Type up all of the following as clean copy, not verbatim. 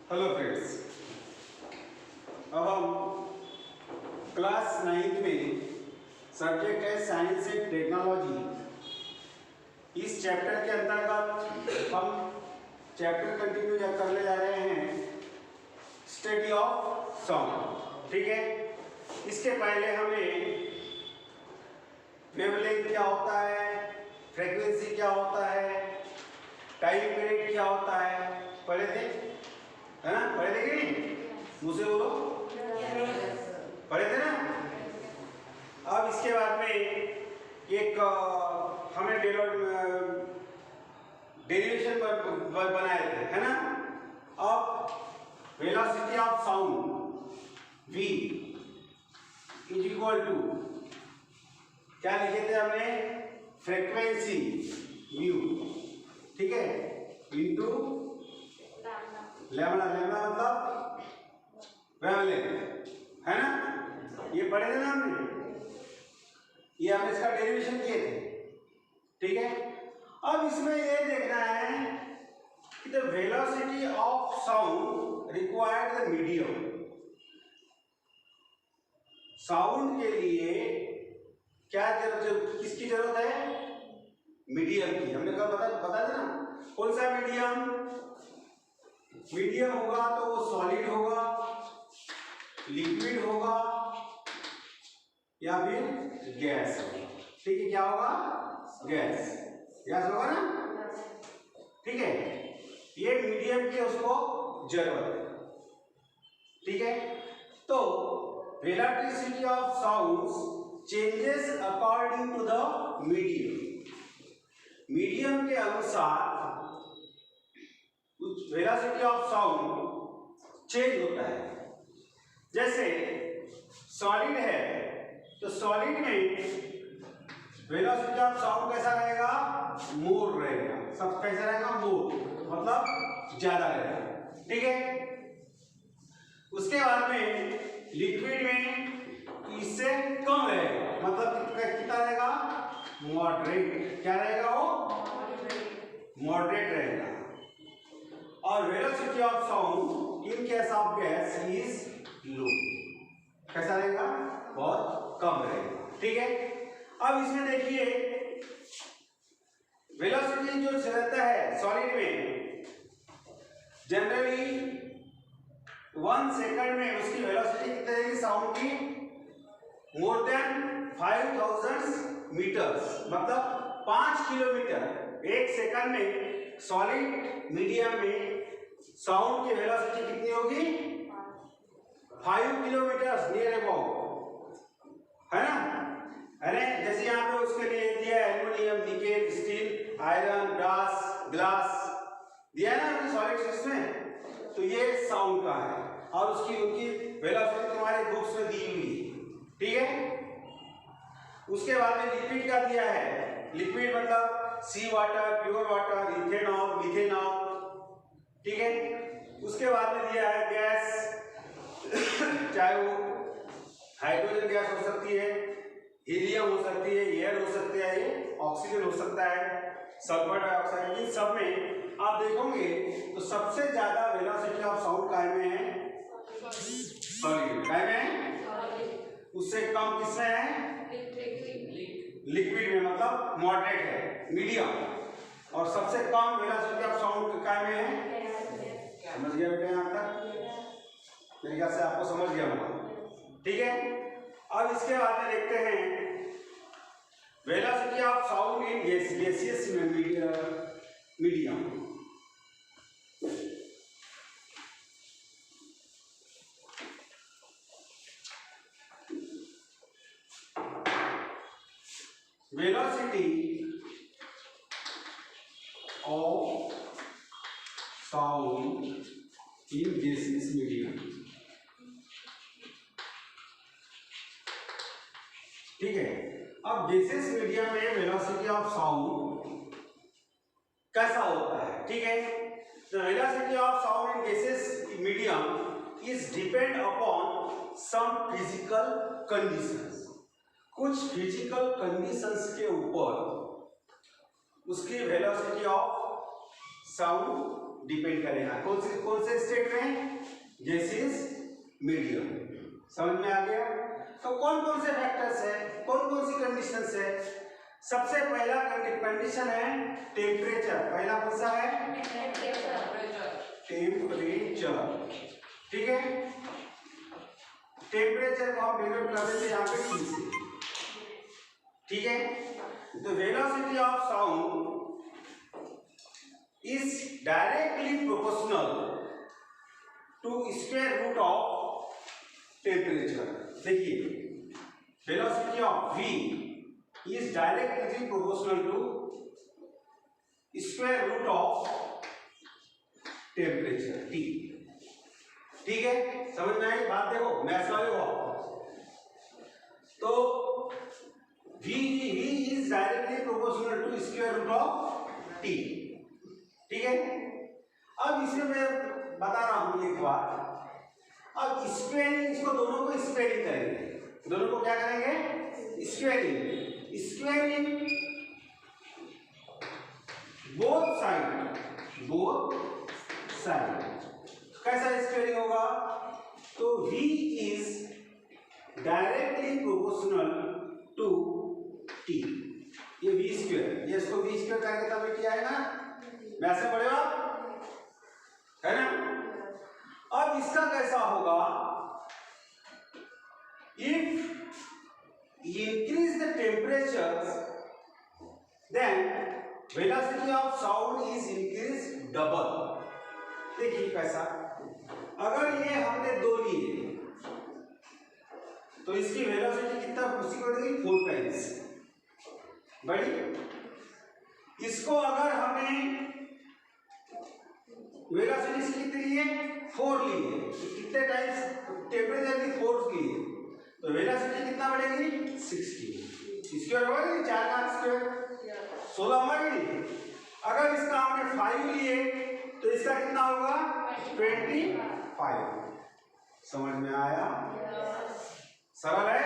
Hello friends, अब हम class 9 में सब्जेक्ट है साइंस एंड टेक्नोलॉजी। इस चैप्टर के अंतर्गत हम चैप्टर कंटिन्यू करने जा रहे हैं स्टडी ऑफ साउंड। ठीक है, इसके पहले हमें वेवलेंथ क्या होता है, फ्रीक्वेंसी क्या होता है, टाइम पीरियड क्या होता है पढ़े थे, है ना? पढ़े थे कि नहीं? मुझसे बोलो, पढ़े थे ना? अब इसके बाद में एक हमें डेरिवेशन बनाए थे, है ना? अब velocity of sound v is equal to क्या लिखे थे हमने? फ्रीक्वेंसी म्यू, ठीक है, इंटू लैम्डा। लैम्डा मतलब वेवलेंथ, है ना? ये पढ़े थे ना हमने, ये हमने इसका डेरिवेशन किए थे। ठीक है, अब इसमें ये देखना है कि the velocity of sound required the medium. Sound के लिए क्या जरूरत, किसकी जरूरत है? मीडियम की। हमने कल बता देना कौन सा मीडियम। मीडियम होगा तो वो सॉलिड होगा, लिक्विड होगा या फिर गैस होगा। ठीक है, क्या होगा? गैस। गैस होगा ना? ठीक है, ये मीडियम की उसको जरूरत है। ठीक है, तो velocity of sounds changes according to the medium. Medium के अनुसार वेलोसिटी ऑफ साउंड चेंज होता है। जैसे सॉलिड है तो सॉलिड में वेलोसिटी ऑफ साउंड कैसा रहेगा? मोर रहेगा। सब कैसा रहेगा? मोर, मतलब ज्यादा रहेगा। ठीक है, उसके बाद में लिक्विड में इससे कम रहेगा, मतलब कितना रहेगा? मॉडरेट। क्या रहेगा वो? मॉडरेट रहेगा। और velocity of sound in case of gas is low. कैसा रहेगा? बहुत कम रहेगा। ठीक है, अब इसमें देखिए वेलोसिटी जो रहता है सॉलिड में, जनरली 1 सेकंड में उसकी वेलोसिटी कितनी रहेगी साउंड की? मोर देन 5000 मीटर्स, मतलब 5 किलोमीटर। 1 सेकंड में सॉलिड मीडियम में साउंड की वेलोसिटी कितनी होगी? 5 किलोमीटर नियर अबाउट, है ना? अरे जैसे यहाँ पे उसके लिए दिया है aluminium, nickel, steel, iron, glass दिया है ना सॉलिड सिस्टम में, तो ये साउंड का है और उसकी उनकी वेलोसिटी तुम्हारे बुक्स में दी हुई है। ठीक है, उसके बाद में लिक्विड का दिया है। लिक्विड मतलब sea water, pure water, ethanol, methanol. ठीक है, उसके बाद में दिया है गैस, चाहे वो हाइड्रोजन गैस हो सकती है, हीलियम हो सकती है, एयर हो सकती है, ये ऑक्सीजन हो सकता है, सल्फर डाइऑक्साइड। इन सब में आप देखोगे तो सबसे ज्यादा वेलोसिटी ऑफ साउंड काय में है? सॉलिड। काय में है? उससे कम किसमें है? लिक्विड में, मतलब मॉडरेट है, मीडियम। और सबसे कम वेलोसिटी ऑफ साउंड काय में है? समझ गया बेटा यहाँ तक? मेरे ख्याल से आपको समझ गया होगा। ठीक है, अब इसके बाद में देखते हैं velocity of sound in gaseous medium. Velocity of sound in gaseous medium. ठीक है, अब गैसियस मीडियम में वेलोसिटी ऑफ साउंड कैसा होता है? ठीक है, the velocity of sound in gaseous medium is depend upon some physical conditions. कुछ फिजिकल कंडीशंस के ऊपर उसकी वेलोसिटी ऑफ साउंड डिपेंड करेगा। कौन से स्टेट में? Gases medium. समझ में आ गया? तो कौन कौन से फैक्टर्स है, कौन कौन सी कंडीशंस है? सबसे पहला कंडीशन है टेम्परेचर। पहला कौन सा है? टेम्परेचर। ठीक है, टेम्परेचर को हम डिनोट कर देते हैं यहाँ पे T से। ठीक है, तो velocity of sound is directly proportional to square root of temperature। देखिए, velocity of v is directly proportional to square root of temperature T। ठीक है, समझ में आई बात? देखो मैथ्स वाले को, तो v is directly proportional to square root of T। ठीक है, अब इसमें मैं बता रहा हूं एक बात। अब स्क्वेयरिंग, इसको दोनों को स्क्वेयरिंग करेंगे। दोनों को क्या करेंगे? स्क्वेयरिंग। Squaring both side. कैसा स्क्वेयरिंग होगा? तो v is directly proportional to t। ये v स्क्वायर, ये इसको v स्क्वायर करेंगे तब क्या आएगा? वैसे पड़ेगा, है ना? अब इसका कैसा होगा? If increase the temperature then velocity of sound is increased double। देखिए कैसा, अगर ये हमने 2 लिए तो इसकी वेलोसिटी कितना उसी को देगी 4 टाइम्स बड़ी। इसको अगर हमें वेलोसिटी से कितनी लिए? 4 लिए, तो कितने टाइम्स टेम्परेचर की 4 लिए, तो वेलोसिटी कितना बढ़ेगी? 60। स्क्वायर होगा नहीं, 4 का स्क्वायर 16 होगा नहीं। अगर इसका हमने 5 लिए तो इसका कितना होगा? 25। समझ में आया? सरल है।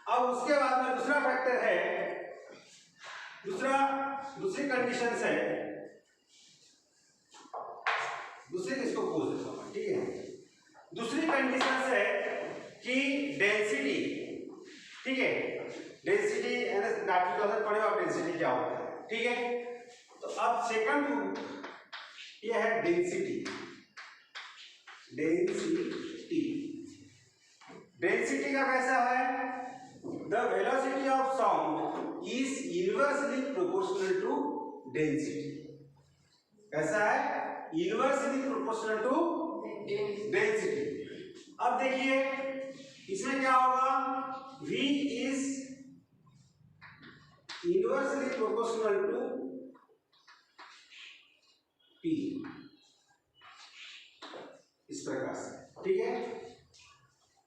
अब उसके बाद में दूसरा फैक्टर है, दूसरी कंडीशन है, दूसरी किसको पूछ देता हूं, ठीक है। दूसरी कंडीशन है कि डेंसिटी, ठीक है, डेंसिटी काफी क्लास पढ़े आप डेंसिटी क्या होता है, ठीक है। तो अब सेकंड ये है डेंसिटी। डेंसिटी का कैसा है? The velocity of sound is inversely proportional to density. कैसा है? Inversely proportional to density. अब देखिए इसमें क्या होगा? V is inversely proportional to P, इस प्रकार से, ठीक है,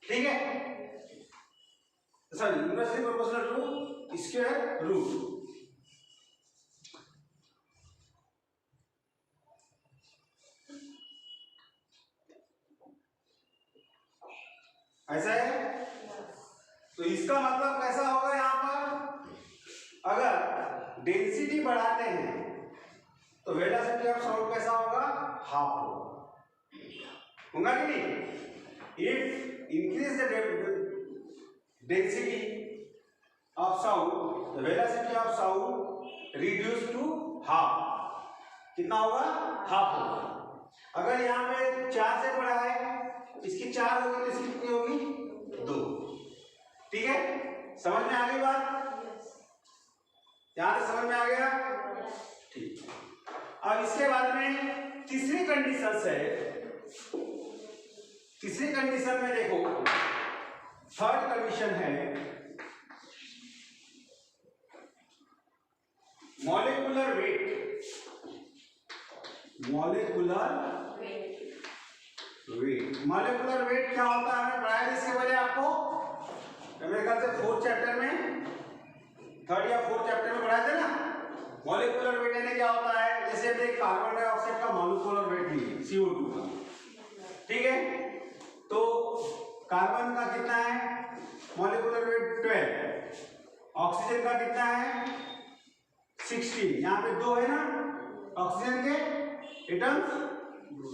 ठीक है। Sorry, inversely proportional to square root. ऐसा है, तो इसका मतलब कैसा होगा? यहां पर अगर डेंसिटी बढ़ाते हैं तो वेलोसिटी ऑफ साउंड कैसा होगा? हाफ होगा कि नहीं? If increase the density of sound, the velocity of sound reduce to half. कितना होगा? हाफ होगा। अगर यहाँ पे 4 से बढ़ा है, इसकी 4 होगी तो इसकी कितनी होगी? 2। ठीक है, समझ में आ गई बात? यहां से समझ में आ गया? ठीक। अब इसके बाद में तीसरी कंडीशन है। तीसरी कंडीशन में देखो, थर्ड कंडीशन है मॉलिक्यूलर वेट। मॉलिक्यूलर वेट क्या होता है? हमें पढ़ाया इसके पहले आपको, मेरे ख्याल से 4th चैप्टर में, 3rd या 4th चैप्टर में पढ़ाए थे ना। मॉलिक्यूलर वेट यानी क्या होता है? जैसे हमने कार्बन डाइऑक्साइड का मॉलिक्यूलर वेट लिया CO2 का, ठीक है, तो कार्बन का कितना है मॉलिक्यूलर वेट? 12। ऑक्सीजन का कितना है? 16। यहाँ पे 2 है ना, ऑक्सीजन के एटम्स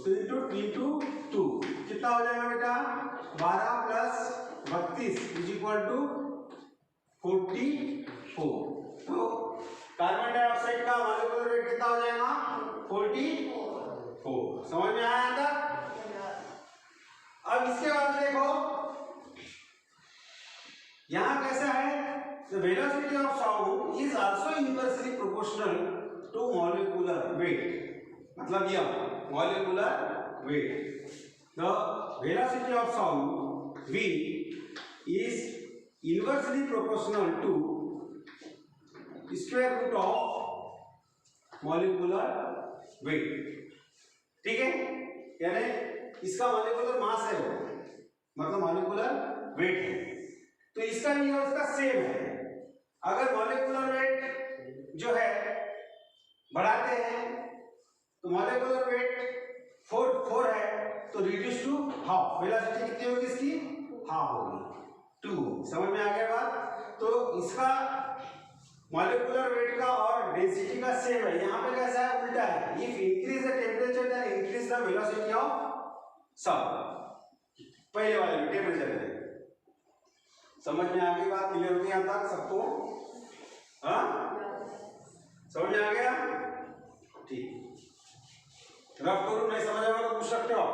इंटू 2 कितना हो जाएगा बेटा 12 प्लस 32 इज इक्वल टू 44। तो कार्बन डाइऑक्साइड का मॉलिक्यूलर वेट कितना हो जाएगा 44। समझ में आया था। अब इसके बाद देखो यहां कैसा है the velocity of sound is also inversely proportional to molecular weight मतलब यह molecular weight the velocity of sound v is inversely proportional to square root of molecular weight। ठीक है यानी इसका molecular mass है वो मतलब molecular weight है तो इसका भी और इसका सेम है। अगर मॉलिक्यूलर वेट जो है बढ़ाते हैं तो मॉलिक्यूलर वेट 4 है तो रिड्यूस टू हाफ वेलोसिटी कितनी होगी इसकी हाफ होगी 2। समझ में आ गया बात। तो इसका मॉलिक्यूलर वेट का और डेंसिटी का सेम है। यहाँ पे कैसा है उल्टा है if increase the temperature then increase the velocity of sound पहले वाले में टेम्परेचर है। समझ में आ गई बात क्लियर होगी यहाँ तक सबको हाँ समझ में आ गया ठीक रफ करूँ नहीं समझ आएगा तो पूछ सकते हो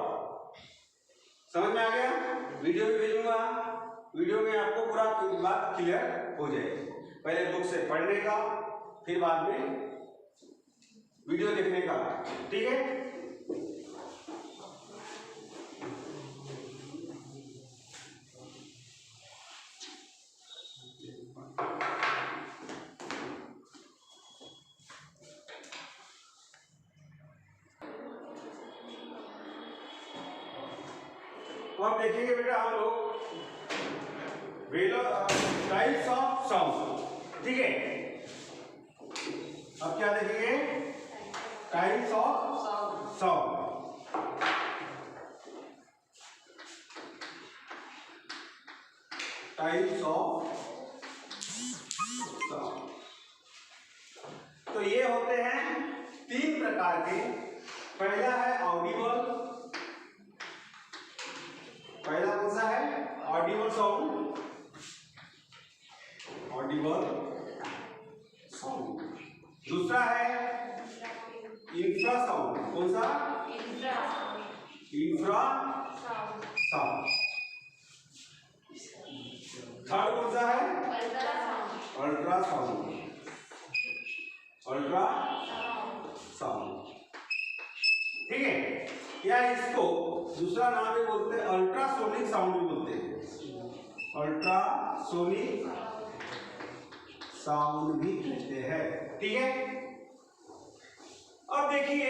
समझ में आ गया। वीडियो भी भेजूंगा वीडियो में आपको पूरा बात क्लियर हो जाएगी। पहले बुक से पढ़ने का फिर बाद में वीडियो देखने का ठीक है। तो अब देखेंगे बेटा हम लोग टाइप्स ऑफ साउंड ठीक है। अब क्या देखेंगे types of sound. Types of sound तो ये होते हैं 3 प्रकार के। पहला है ऑडिबल पहला कौन सा है ऑडिबल साउंड ऑडिबल साउंड। दूसरा है इंफ्रा साउंड कौन सा इंफ्रा साउंड। थर्ड कौन सा है अल्ट्रा साउंड अल्ट्रा साउंड ठीक है। या इसको दूसरा नाम भी बोलते हैं अल्ट्रासोनिक साउंड भी बोलते हैं अल्ट्रासोनिक साउंड भी कहते हैं ठीक है। अब देखिए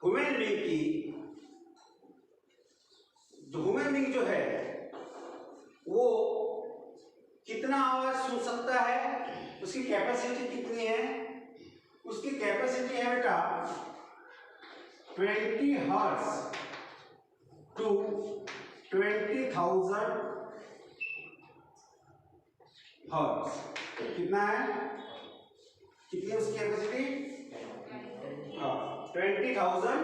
ह्यूमन बीइंग की ह्यूमन बीइंग जो है वो कितना आवाज सुन सकता है उसकी कैपेसिटी कितनी है। उसकी कैपेसिटी है बेटा 20 हर्ट्ज टू 20,000 हर्ट्ज। कितना है कितनी उसकी कैपेसिटी 20,000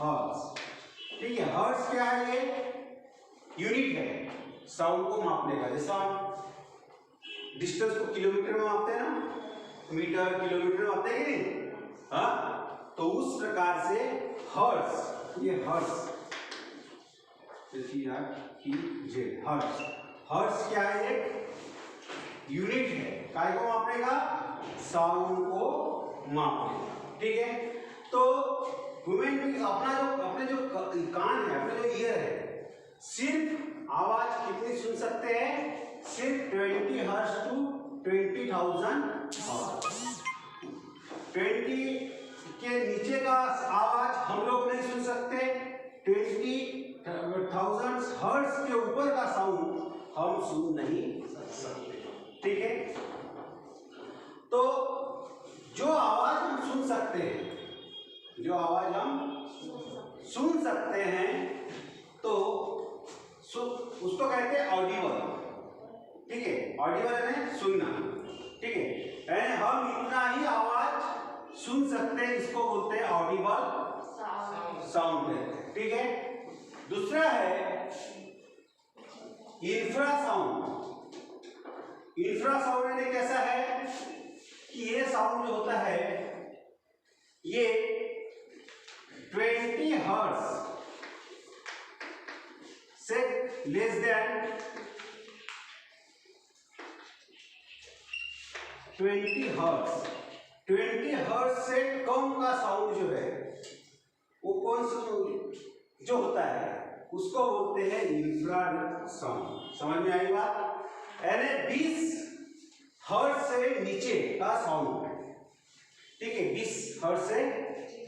हर्ट्ज ठीक है। हर्ट्ज क्या है ये यूनिट है साउंड को मापने का। जैसा डिस्टेंस को किलोमीटर में मापते हैं ना मीटर किलोमीटर में मापते हैं कि नहीं हाँ तो उस प्रकार से हर्ट्ज ये हर्ट्ज हर्ट्ज हर्ट्ज क्या है एक यूनिट है काय को मापने का साउंड को मापने का ठीक है। तो ह्यूमन बीइंग अपने जो कान है अपने जो ईयर है सिर्फ आवाज कितनी सुन सकते हैं सिर्फ 20 हर्ट्ज टू 20,000 20 के नीचे का आवाज हम लोग नहीं सुन सकते। 20,000 हर्ट्ज के ऊपर का साउंड हम सुन नहीं सकते ठीक है। तो जो आवाज हम सुन सकते हैं जो आवाज हम सुन सकते हैं तो उसको कहते हैं ऑडिबल ठीक है। ऑडिबल है सुनना ठीक है, यानी हम इतना ही आवाज सुन सकते हैं, इसको बोलते हैं ऑडिबल साउंड है। ठीक है, दूसरा है इंफ्रासाउंड। इंफ्रासाउंड यानी कैसा है कि ये साउंड जो होता है ये 20 हर्ट्ज से लेस देन 20 हर्ट्ज से कम का साउंड जो है वो कौन सा जो होता है उसको बोलते हैं इंफ्रासाउंड। समझ में आई बात? यानी 20 हर्ट्ज से नीचे का साउंड, ठीक है, 20 हर्ट्ज से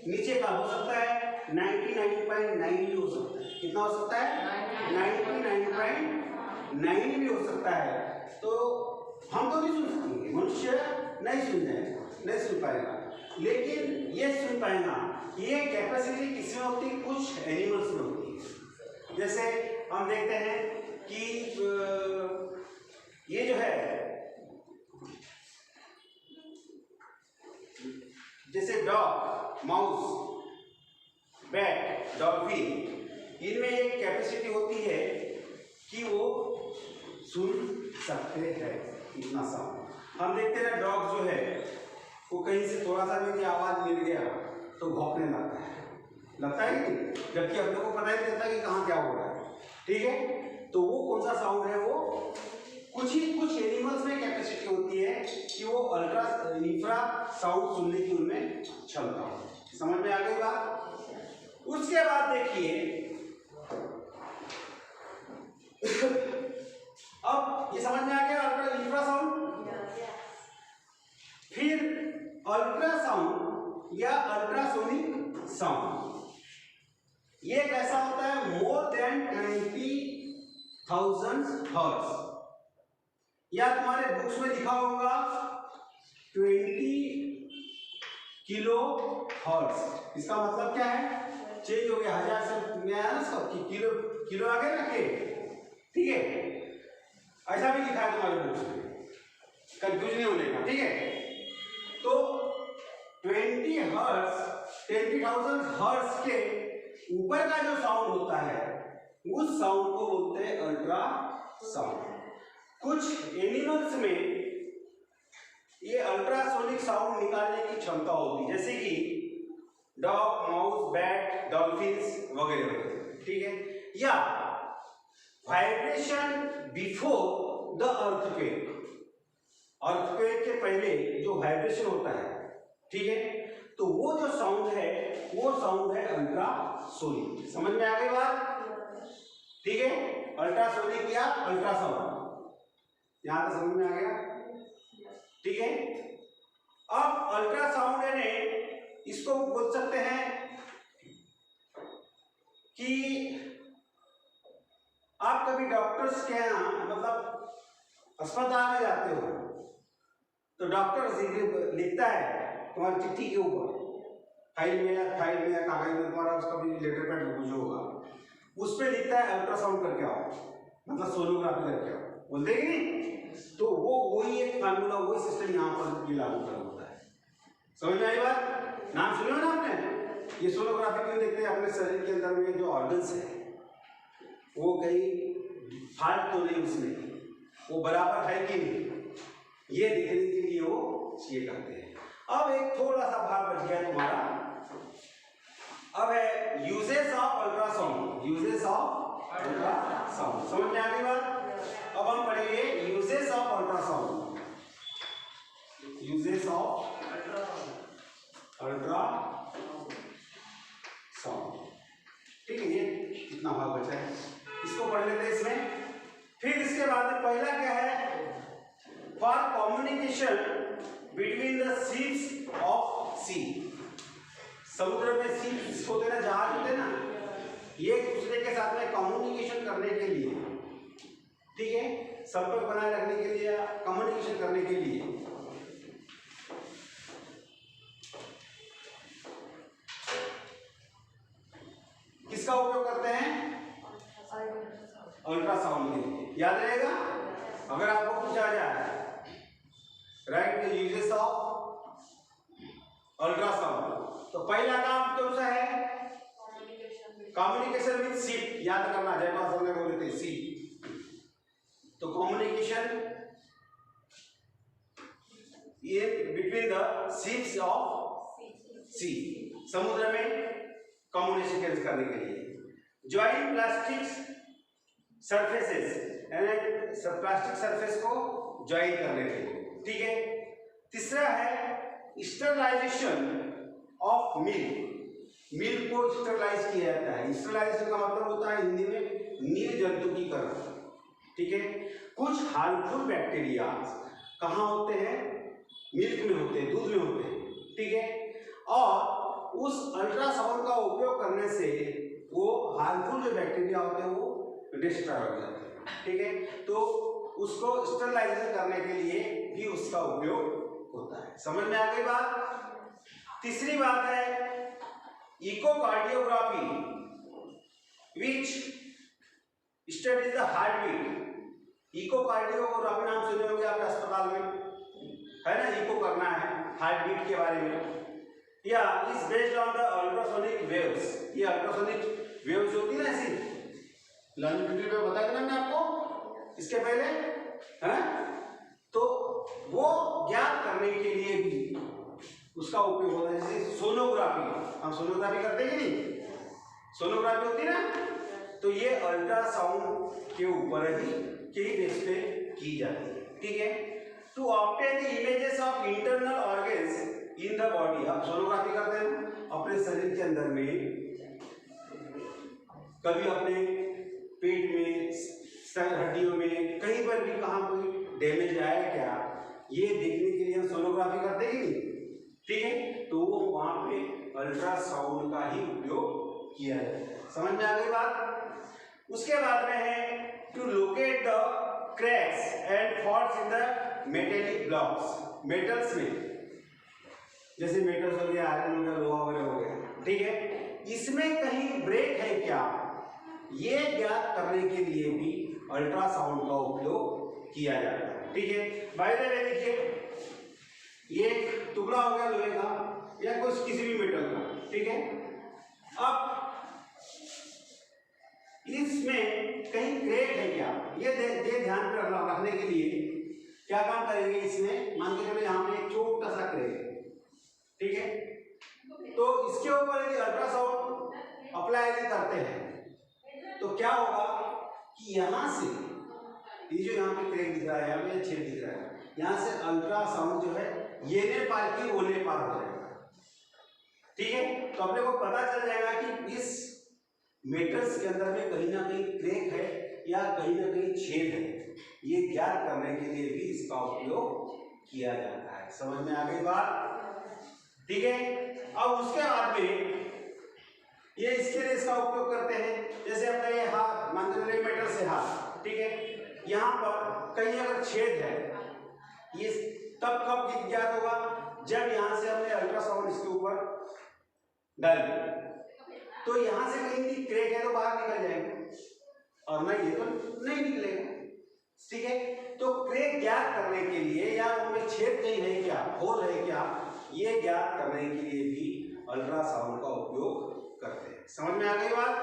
नीचे का हो सकता है 99.9 भी हो सकता है। कितना हो सकता है? 99.9 भी हो सकता है। तो हम तो नहीं सुन सकेंगे, मनुष्य नहीं सुन जाएगा, नहीं सुन पाएगा, लेकिन ये सुन पाएगा। ये कैपेसिटी किसी में होती है, कुछ एनिमल्स में होती है। जैसे हम देखते हैं कि ये जो है, जैसे डॉग, माउस, बैट, डॉल्फिन, इनमें एक कैपेसिटी होती है कि वो सुन सकते हैं इतना साउंड। हम देखते हैं डॉग जो है वो कहीं से थोड़ा सा भी आवाज मिल गया तो भौंकने लगता है कि नहीं, जबकि हम लोग को पता ही नहीं चलता कि कहाँ क्या हो रहा है। ठीक है, तो वो कौन सा साउंड है? वो कुछ एनिमल्स में कैपेसिटी होती है कि वो इंफ्रा साउंड सुनने की उनमें क्षमता हो। समझ में आ गई बात? उसके बाद देखिए, अब ये समझ में आ गया इंफ्रासाउंड। फिर अल्ट्रासाउंड या अल्ट्रासोनिक साउंड, ये कैसा होता है? मोर देन 20,000 हर्ट्ज, या तुम्हारे बुक्स में लिखा होगा 20 किलो हर्ट्ज। इसका मतलब क्या है? चेंज हो गया, 1000 से में आया ना सब कि किलो आ गया ना के, ठीक है, ऐसा भी लिखा है तुम्हारे बुक्स में, कंफ्यूज नहीं होने का। ठीक है, तो 20,000 हर्ट्ज के ऊपर का जो साउंड होता है उस साउंड को बोलते हैं अल्ट्रासाउंड। कुछ एनिमल्स में ये अल्ट्रासोनिक साउंड निकालने की क्षमता होती है, जैसे कि डॉग, माउस, बैट, डॉल्फिन्स वगैरह वगैरह। ठीक है, या vibration before the earthquake, earthquake के पहले जो वाइब्रेशन होता है, ठीक है, तो वो जो साउंड है वो साउंड है अल्ट्रासोनिक। समझ में आ गई बात? ठीक है, अल्ट्रासोनिक या अल्ट्रासाउंड, यहां तक समझ में आ गया? ठीक है, अब अल्ट्रासाउंड यानी इसको बोल सकते हैं कि आप कभी डॉक्टर्स के यहाँ, मतलब अस्पताल में जाते हो तो डॉक्टर लिखता है तुम्हारी चिट्ठी के ऊपर, फाइल में या कागज में तुम्हारा उसका भी लेटर पैड कुछ होगा, उस पर लिखता है अल्ट्रासाउंड करके आओ, मतलब सोनोग्राफी करके आओ, बोल देगी नहीं? तो वो वही एक फार्मूला, वही सिस्टम यहाँ पर भी लागू कर होता है। समझ में आई बात? नाम सुने हो ना आपने? ये सोनोग्राफी क्यों देखते हैं? अपने शरीर के अंदर में जो ऑर्गन्स है वो कहीं फाल्ट तो नहीं उसमें, वो बराबर है कि नहीं, ये देखने के लिए वो ये करते हैं। अब एक थोड़ा सा भाग बच गया तुम्हारा, अब है uses of ultrasound. Uses of ultrasound समझ में आ गई बात? अब हम पढ़ेंगे uses of ultrasound. Uses of ultrasound, ठीक है, ये कितना भाग बचा है इसको पढ़ लेते हैं इसमें। फिर इसके बाद पहला क्या है? For communication between the ships of sea. समुद्र में शिप्स होते ना, जहाज होते ना, ये एक दूसरे के साथ में कम्युनिकेशन करने के लिए, ठीक है, संपर्क बनाए रखने के लिए, कम्युनिकेशन करने के लिए किसका उपयोग करते हैं? अल्ट्रासाउंड के लिए। याद रहेगा? अगर आपको पूछा जाए right the uses of ultrasound. तो पहला काम कौन सा है? कम्युनिकेशन विद सीप, याद करना जयपाल सर ने बोले थे सीप। तो कम्युनिकेशन ये बिटवीन द सीप्स ऑफ सी, समुद्र में कम्युनिकेशन करने के लिए। ज्वाइन प्लास्टिक सरफेसेस, यानी प्लास्टिक सरफेस को ज्वाइन करने के लिए, ठीक है। तीसरा है स्टरलाइजेशन ऑफ मिल्क, मिल्क को स्टरलाइज किया जाता है। स्टरलाइजेशन का मतलब होता है हिंदी में निर्जंतुकीकरण, ठीक है। कुछ हार्मफुल बैक्टीरिया कहाँ होते हैं? मिल्क में होते हैं, दूध में होते हैं, ठीक है। और उस अल्ट्रासाउंड का उपयोग करने से वो हार्मफुल जो बैक्टीरिया होते हैं वो डिस्ट्रॉय हो जाते हैं, ठीक है। तो उसको स्टरलाइजेशन करने के लिए भी उसका उपयोग होता है। समझ में आ गई बात? तीसरी बात है echocardiography, which studies the heart beat. Echocardiography नाम सुने होंगे आपके अस्पताल में, है ना? इको करना है हार्ट बीट के बारे में। या is based on the ultrasonic waves, ये अल्ट्रासोनिक वेव्स होती है ना ऐसी लॉन्जिट्यूड पे बताया था ना आपको इसके पहले, है? तो वो ज्ञात करने के लिए भी उसका उपयोग होता है। जैसे सोनोग्राफी, हम सोनोग्राफी करते हैं कि नहीं? सोनोग्राफी होती है ना, तो ये अल्ट्रासाउंड के ऊपर ही के बेस पे की जाती है, ठीक है। To obtain the images of internal organs in the body, आप सोनोग्राफी करते हैं अपने शरीर के अंदर में, कभी अपने पेट में, सर हड्डियों में, कहीं पर भी कहाँ कोई डैमेज आया क्या, ये देखने के लिए हम सोनोग्राफी करते हैं नहीं, ठीक है। तो वो वहां पे अल्ट्रासाउंड का ही उपयोग किया जाता है। समझ में आ गई बात? उसके बाद में है to locate the cracks and faults in the metallic blocks, metals में, जैसे मेटल्स हो गया, आयरन हो गया, लोहा वगैरह हो गया, ठीक है। इसमें कहीं ब्रेक है क्या, ये ज्ञात करने के लिए भी अल्ट्रासाउंड का उपयोग किया जाता है, ठीक है। बाय द वे देखिए, ये एक टुकड़ा हो गया लोहे का या कुछ किसी भी मेटल का, ठीक है। अब इसमें कहीं क्रैक है क्या, ये ध्यान में रखने के लिए क्या काम करेंगे? इसमें मान के चलो यहाँ पे एक छोटा सा क्रैक है, ठीक है। तो इसके ऊपर यदि अल्ट्रासाउंड अप्लाई करते हैं तो क्या होगा कि यहाँ से ये जो यहाँ पे क्रैक दिख रहा है, यहाँ पे छेद दिख रहा है, यहाँ से अल्ट्रासाउंड जो है ये ने पार की वो ने पार हो जाएगा, ठीक है। तो अपने को पता चल जाएगा कि इस मेटल्स के अंदर में कहीं ना कहीं क्रैक है या कहीं ना कहीं छेद है, ये ज्ञात करने के लिए भी इसका उपयोग किया जाता है। समझ में आ गई बात? ठीक है। अब उसके बाद में ये इसके लिए इसका उपयोग करते हैं, जैसे अपना ये हाथ मान लीजिए मेटल से हाथ, ठीक है, यहाँ पर कहीं अगर छेद है, ये तब कब ज्ञात होगा? जब यहाँ से हमने अल्ट्रासाउंड इसके ऊपर डाल दिया, तो यहाँ से कहीं भी क्रैक है तो बाहर निकल जाएगा, और नहीं है तो नहीं निकलेगा, ठीक है। तो क्रैक ज्ञात करने के लिए या उनमें छेद कहीं है क्या, होल है क्या, ये ज्ञात करने के लिए भी अल्ट्रासाउंड का उपयोग करते हैं। समझ में आ गई बात?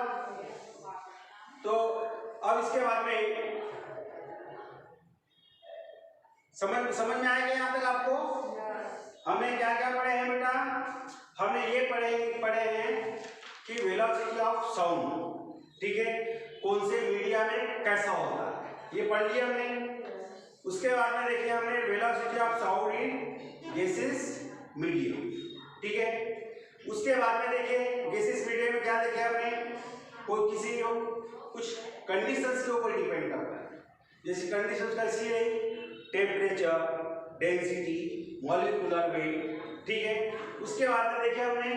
तो अब इसके बाद में समझ में आएगा यहाँ तक आपको? हमने क्या क्या पढ़े हैं बेटा? हमने ये पढ़े हैं कि वेलोसिटी ऑफ साउंड, ठीक है, कौन से मीडिया में कैसा होता है, ये पढ़ लिया हमने। उसके बाद में देखिए हमने velocity of sound in gases medium, ठीक है। उसके बाद में देखिए गैसेस मीडियम में क्या देखे हमने, कोई किसी कुछ कंडीशंस के ऊपर डिपेंड करता है, जैसे कंडीशंस कैसी है, टेम्परेचर, डेंसिटी, मॉलिक्यूलर वेट, ठीक है। उसके बाद में देखिए हमने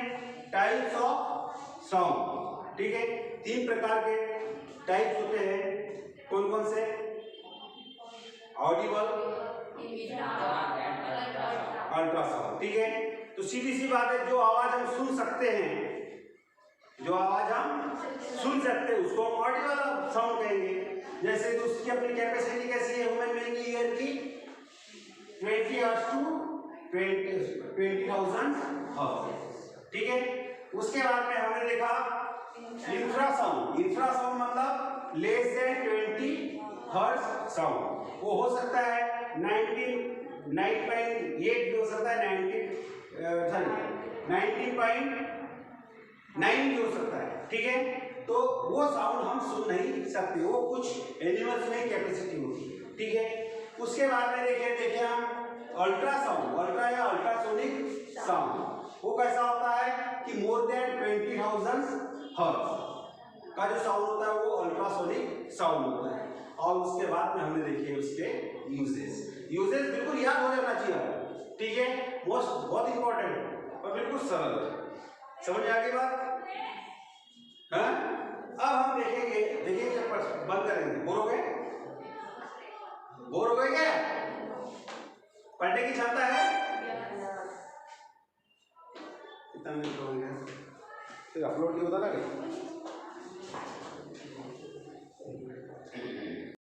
टाइप्स ऑफ साउंड, ठीक है, 3 प्रकार के टाइप्स होते हैं, कौन कौन से? ऑडिबल, अल्ट्रासाउंड, ठीक है। तो सीधी सी बात है, जो आवाज हम सुन सकते हैं, जो आवाज हम सुन सकते हैं उसको हम ऑडिबल साउंड कहेंगे। जैसे तो उसकी अपनी कैपेसिटी कैसी है ह्यूमन बीइंग की ईयर की 20 हर्ट्ज टू ठीक है। उसके बाद में हमने देखा इंफ्रासाउंड। इंफ्रासाउंड मतलब लेस देन 20 हर्ट्ज साउंड। वो हो सकता है 9.8 भी हो सकता है, 19.9 भी हो सकता है, ठीक है। तो वो साउंड हम सुन नहीं सकते, वो कुछ एनिमल्स में कैपेसिटी होती है, ठीक है। उसके बाद में देखिए हम अल्ट्रासाउंड, अल्ट्रा या अल्ट्रासोनिक साउंड। वो कैसा होता है कि मोर देन 20,000 हर्ट्ज का जो साउंड होता है वो अल्ट्रासोनिक साउंड होता है। और उसके बाद में हमने देखे उसके यूजेस बिल्कुल याद हो जाना चाहिए, ठीक है। बहुत इंपॉर्टेंट और बिल्कुल सरल, समझ में आ गई बात? हाँ, अब हम देखेंगे, देखिए जब बंद करेंगे, बोर हो गए क्या? पढ़ने की क्षमता है? कितना मिनट हो गया? फिर अपलोड नहीं होता ना।